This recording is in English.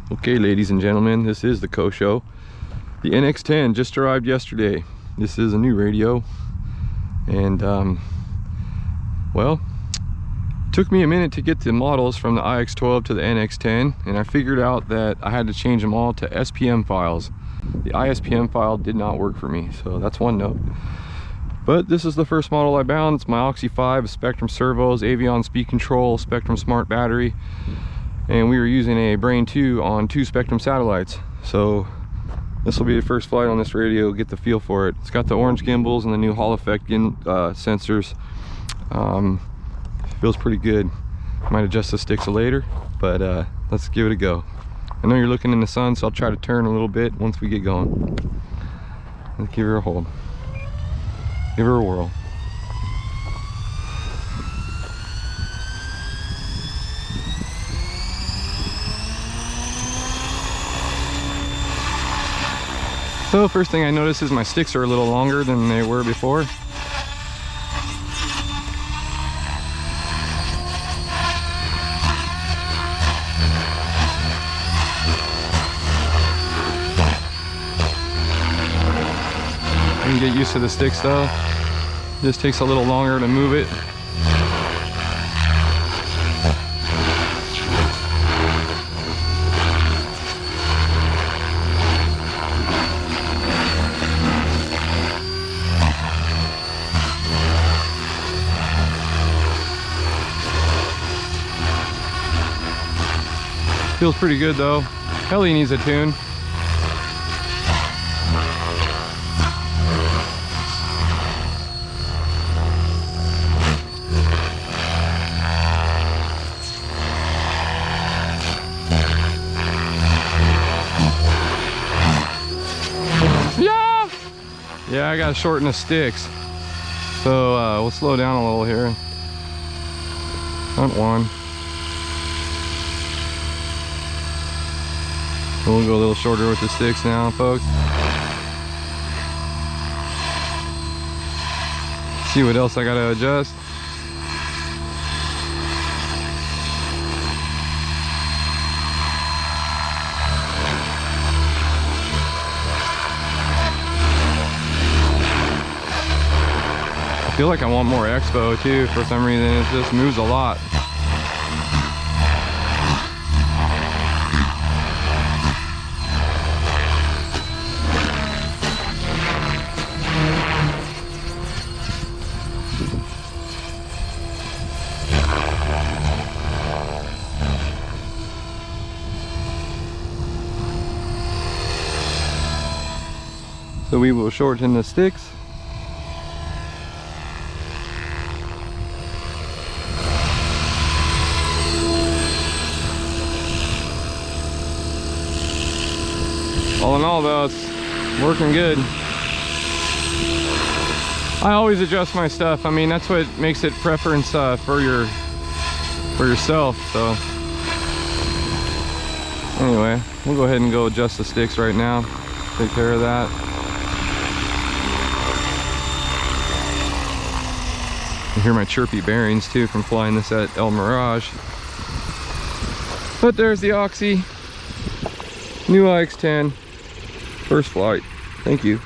Okay, ladies and gentlemen, this is the Coe Show. The NX10 just arrived yesterday. This is a new radio, and well, it took me a minute to get the models from the iX12 to the NX10, and I figured out that I had to change them all to SPM files. The Ispm file did not work for me, so that's one note. But this is the first model I bound. It's my Oxy5, Spektrum servos, Avion speed control, Spektrum smart battery, and we were using a Brain 2 on 2 Spektrum satellites. So this will be the first flight on this radio, get the feel for it. It's got the orange gimbals and the new Hall effect sensors. Feels pretty good. Might adjust the sticks later, but let's give it a go. I know you're looking in the sun, so I'll try to turn a little bit once we get going. Let's give her a hold. Give her a whirl. So first thing I notice is my sticks are a little longer than they were before. You can get used to the sticks though. It just takes a little longer to move it. Feels pretty good though. Heli needs a tune. Yeah, I gotta shorten the sticks. So we'll slow down a little here. Front one. We'll go a little shorter with the sticks now, folks. See what else I gotta adjust. I feel like I want more expo too for some reason. It just moves a lot. So we will shorten the sticks. All in all though, it's working good. I always adjust my stuff. I mean, that's what makes it preference for yourself. So anyway, we'll go ahead and go adjust the sticks right now. Take care of that. I hear my chirpy bearings too from flying this at El Mirage. But there's the Oxy, new iX10, first flight. Thank you.